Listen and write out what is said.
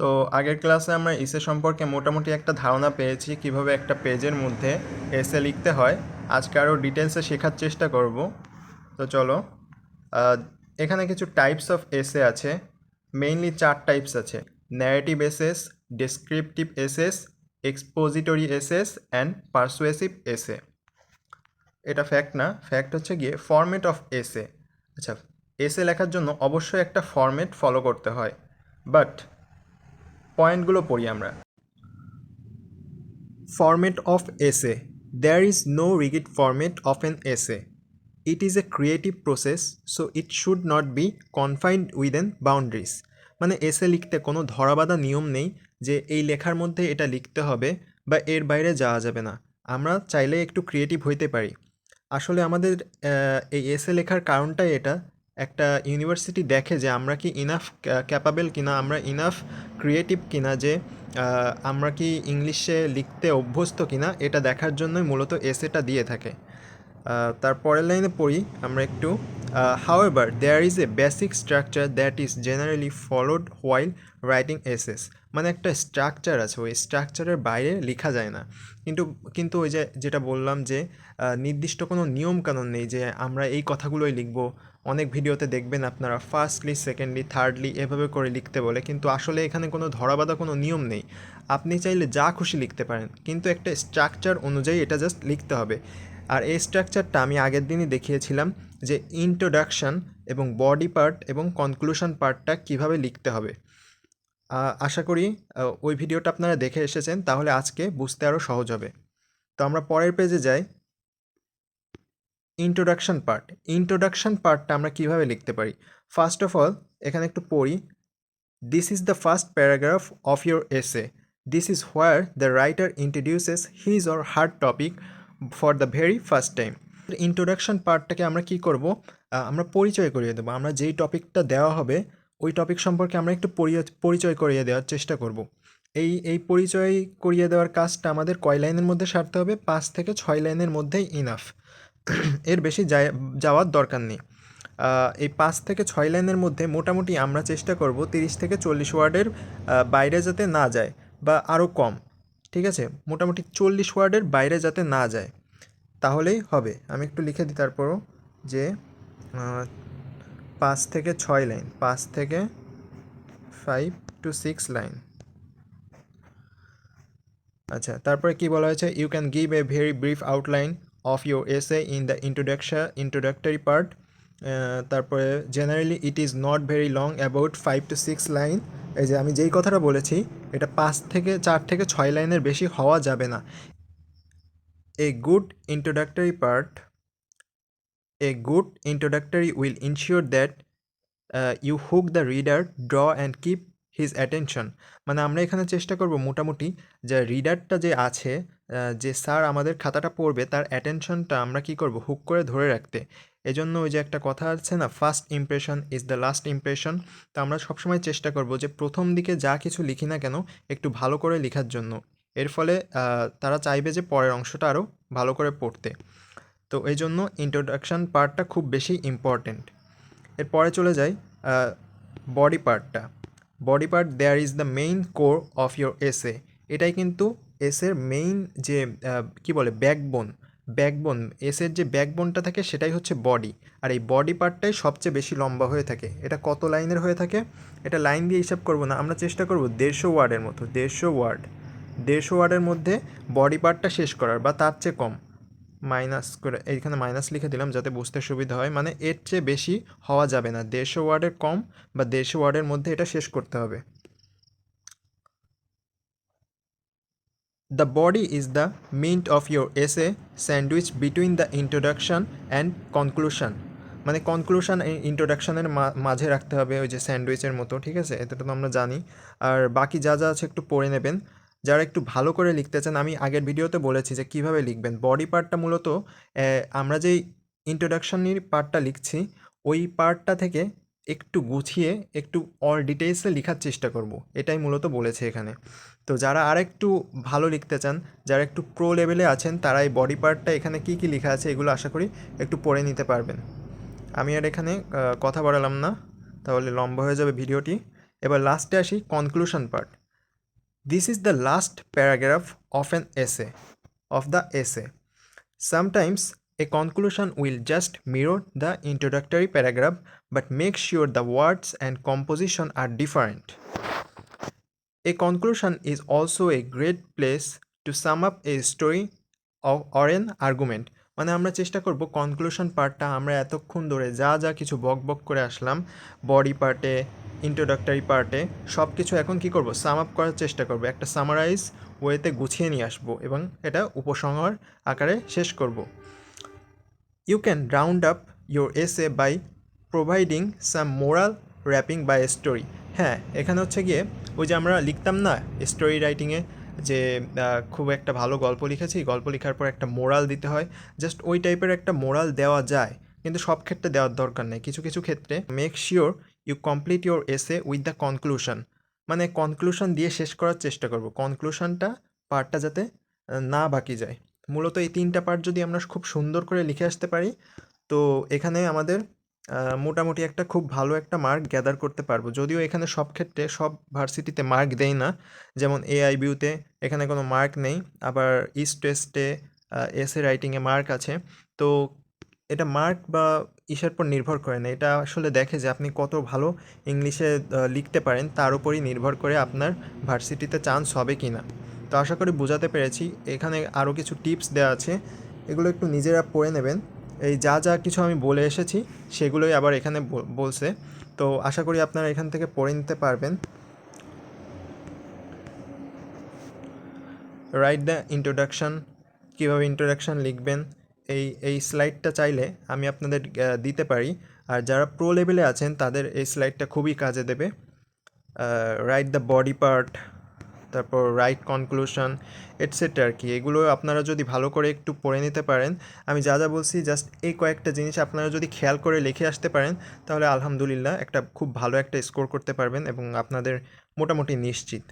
তো আগের ক্লাসে আমরা এসে সম্পর্কে মোটামুটি একটা ধারণা পেয়েছি কিভাবে একটা পেজের মধ্যে এসে লিখতে হয়। আজকে আরও ডিটেলসে শেখার চেষ্টা করব। তো চলো, আহ, এখানে কিছু টাইপস অফ এসে আছে। মেইনলি 4 টাইপস আছে: narrative essays, descriptive essays, expository essays and persuasive essay. এটা ফ্যাক্ট না, ফ্যাক্ট হচ্ছে গিয়ে ফরম্যাট অফ এসে। আচ্ছা, এসে লেখার জন্য অবশ্যই একটা ফরম্যাট ফলো করতে হয়, বাট পয়েন্টগুলো পড়ি আমরা। Format of essay. There is no rigid format of an essay. It is a creative process, so it should not be confined within boundaries. মানে এসে লিখতে কোনো ধরাবাঁধা নিয়ম নেই যে এই লেখার মধ্যে এটা লিখতে হবে বা এর বাইরে যাওয়া যাবে না। আমরা চাইলে একটু ক্রিয়েটিভ হইতে পারি। আসলে আমাদের এই এসে লেখার কারণটাই এটা। একটা ইউনিভার্সিটি দেখে যে আমরা কি ইনাফ ক্যাপাবেল কিনা, আমরা ইনাফ ক্রিয়েটিভ কিনা, যে আমরা কি ইংলিশে লিখতে অভ্যস্ত কিনা, এটা দেখার জন্যই মূলত এসেটা দিয়ে থাকে। তার পরের লাইনে পড়ি আমরা একটু। However there is a basic structure that is generally followed while writing essays. মানে একটা স্ট্রাকচার আছে, ওই স্ট্রাকচারের বাইরে লেখা যায় না। কিন্তু কিন্তু ওই যেটা বললাম যে নির্দিষ্ট কোনো নিয়মকানুন নেই যে আমরা এই কথাগুলোই লিখব। অনেক ভিডিওতে দেখবেন আপনারা ফার্স্টলি, সেকেন্ডলি, থার্ডলি এভাবে করে লিখতে বলে, কিন্তু আসলে এখানে কোনো ধরাবাঁধা কোনো নিয়ম নেই। আপনি চাইলে যা খুশি লিখতে পারেন, কিন্তু একটা স্ট্রাকচার অনুযায়ী এটা জাস্ট লিখতে হবে। আর এই স্ট্রাকচারটা আমি আগের দিনই দেখিয়েছিলাম যে ইন্ট্রোডাকশন এবং বডি পার্ট এবং কনক্লুশন পার্টটা কিভাবে লিখতে হবে। আশা করি ওই ভিডিওটা আপনারা দেখে এসেছেন, তাহলে আজকে বুঝতে আরও সহজ হবে। তো আমরা পরের পেজে যাই। Introduction part. ইন্ট্রোডাকশন পার্টটা আমরা কিভাবে লিখতে পারি? ফার্স্ট অফ অল এখানে একটু পড়ি। This is the first paragraph of your essay. This is where the writer introduces his or her topic for the very first time. Introduction পার্টটাকে আমরা কি করব? আমরা পরিচয় করিয়ে দেবো। আমরা যেই টপিকটা দেওয়া হবে ওই টপিক সম্পর্কে আমরা একটু পরিচয় করিয়ে দেওয়ার চেষ্টা করব। এই পরিচয় করিয়ে দেওয়ার কাজটা আমাদের কয় লাইনের মধ্যে সারতে হবে? 5 থেকে 6 লাইনের মধ্যেই ইনাফ। এর বেশি যাওয়ার দরকার নেই। এই 5 থেকে 6 লাইনের মধ্যে মোটামুটি আমরা চেষ্টা করব 30 থেকে 40 ওয়ার্ডের বাইরে যাতে না যায়, বা আরও কম। ঠিক আছে, মোটামুটি 40 ওয়ার্ডের বাইরে যাতে না যায়, তাহলেই হবে। আমি একটু লিখে দিই তারপরও যে 5 থেকে 6 লাইন, 5 থেকে 5 to 6 লাইন। আচ্ছা, তারপরে কি বলা হয়েছে? You can give a very brief outline of your essay in the introductory part. তারপরে generally it is not very long, about 5 to 6 line. এই যে আমি যেই কথাটা বলেছি, এটা 4 থেকে 6 লাইনের বেশি হওয়া যাবে না। A good introductory part, a good introductory will ensure that you hook the reader, draw and keep his attention. মানে আমরা এখানে চেষ্টা করব মোটামুটি যে রিডারটা যে আছে, যে স্যার আমাদের খাতাটা পড়বে, তার অ্যাটেনশনটা আমরা কি করব? হুক করে ধরে রাখতে। এজন্য ওই যে একটা কথা আছে না, first impression is the last impression. তো আমরা সবসময় চেষ্টা করব যে প্রথম দিকে যা কিছু লিখি না কেন একটু ভালো করে লেখার জন্য। এর ফলে তারা চাইবে যে পরের অংশটা আরও ভালো করে পড়তে। তো এই জন্য ইন্ট্রোডাকশন পার্টটা খুব বেশি ইম্পর্টেন্ট। এরপরে চলে যাই বডি পার্টটা। Body part, there is the main core of your essay. এটাই কিন্তু এসের মেইন যে কি বলে ব্যাকবোন এসের যে ব্যাকবোনটা থাকে সেটাই হচ্ছে বডি। আর এই বডি পার্টটাই সবচেয়ে বেশি লম্বা হয়ে থাকে। এটা কত লাইনের হয়ে থাকে? এটা লাইন দিয়ে হিসাব করব না, আমরা চেষ্টা করব 150 ওয়ার্ডের মতো। 150 ওয়ার্ডের মধ্যে বডি পার্টটা শেষ করার, বা তার চেয়ে কম। মাইনাস করে এইখানে মাইনাস লিখে দিলাম যাতে বুঝতে সুবিধা হয়। মানে এর চেয়ে বেশি হওয়া যাবে না, 150 ওয়ার্ডের কম বা 150 ওয়ার্ডের মধ্যে এটা শেষ করতে হবে। The body is the mint of your essay, sandwich between the introduction and conclusion. মানে কনক্লুশন ইন্ট্রোডাকশনের মাঝে রাখতে হবে, ওই যে স্যান্ডউইচের মতো। ঠিক আছে, এতটা তো আমরা জানি। আর বাকি যা যা আছে একটু পড়ে নেবেন যারা একটু ভালো করে লিখতে চান। আমি আগের ভিডিওতে বলেছি যে কীভাবে লিখবেন। বডি পার্টটা মূলত আমরা যেই ইন্ট্রোডাকশনের পার্টটা লিখছি ওই পার্টটা থেকে একটু গুছিয়ে একটু অল ডিটেলসে লেখার চেষ্টা করব, এটাই মূলত বলেছে এখানে। তো যারা আরেকটু ভালো লিখতে চান, যারা একটু প্রো লেভেলে আছেন, তারা এই বডি পার্টটা এখানে কী কী লেখা আছে এগুলো আশা করি একটু পড়ে নিতে পারবেন। আমি আর এখানে কথা বাড়ালাম না, তাহলে লম্বা হয়ে যাবে ভিডিওটি। এবার লাস্টে আসি conclusion part. This is the last paragraph of an essay, of the essay. Sometimes a conclusion will just mirror the introductory paragraph, but make sure the words and composition are different. A conclusion is also a great place to sum up a story or an argument. মানে আমরা চেষ্টা করব conclusion পার্টটা আমরা এতক্ষণ ধরে যা যা কিছু বক বক করে আসলাম বডি পার্টে, ইন্ট্রোডাক্টরি পার্টে, সব কিছু এখন কি করব সাম আপ করার চেষ্টা করব, একটা সামারাইজ ওয়েতে গুছিয়ে নিয়ে আসবো এবং এটা উপসংহার আকারে শেষ করব। You can round up your essay by providing some moral wrapping by a story. হ্যাঁ, এখানে হচ্ছে গিয়ে ওই যে আমরা লিখতাম না স্টোরি রাইটিংয়ে যে খুব একটা ভালো গল্প লিখেছি, গল্প লেখার পর একটা মোরাল দিতে হয়, জাস্ট ওই টাইপের একটা মোরাল দেওয়া যায়, কিন্তু সব ক্ষেত্রে দেওয়ার দরকার নেই। কিছু কিছু ক্ষেত্রে make sure you complete your essay with the conclusion, মানে কনক্লুশন দিয়ে শেষ করার চেষ্টা করব, কনক্লুশনটা পার্টটা যাতে না বাকি যায়। মূলত এই 3টা পার্ট যদি আমরা খুব সুন্দর করে লিখে আসতে পারি, তো এখানে আমাদের মোটামুটি একটা খুব ভালো একটা মার্ক গ্যাদার করতে পারবো। যদিও এখানে সব ক্ষেত্রে সব ভার্সিটিতে মার্ক দেয় না, যেমন AIBUতে এখানে কোনো মার্ক নেই, আবার ইস্ট টেস্টে এসে রাইটিংয়ে মার্ক আছে। তো এটা মার্ক বা ইসের পর নির্ভর করে না, এটা আসলে দেখে যে আপনি কত ভালো ইংলিশে লিখতে পারেন, তার উপরই নির্ভর করে আপনার ভার্সিটিতে চান্স হবে কি না। তো আশা করি বোঝাতে পেরেছি। এখানে আরও কিছু টিপস দেওয়া আছে, এগুলো একটু নিজেরা পড়ে নেবেন। এই যা যা কিছু আমি বলে এসেছি সেগুলোই আবার এখানে বলছে, তো আশা করি আপনারা এখান থেকে পড়ে নিতে পারবেন। রাইট দ্য ইন্ট্রোডাকশান, কীভাবে ইন্ট্রোডাকশান লিখবেন, এই স্লাইডটা চাইলে আমি আপনাদের দিতে পারি, আর যারা প্রো লেভেলে আছেন তাদের এই স্লাইডটা খুবই কাজে দেবে। রাইট দ্য বডি পার্ট, তারপর রাইট কনক্লুশন এটসেট্রা আর কি, এগুলো আপনারা যদি ভালো করে একটু পড়ে নিতে পারেন, আমি যা যা বলছি জাস্ট এই কয়েকটা জিনিস আপনারা যদি খেয়াল করে লিখে আসতে পারেন, তাহলে আলহামদুলিল্লাহ একটা খুব ভালো একটা স্কোর করতে পারবেন এবং আপনাদের মোটামুটি নিশ্চিত।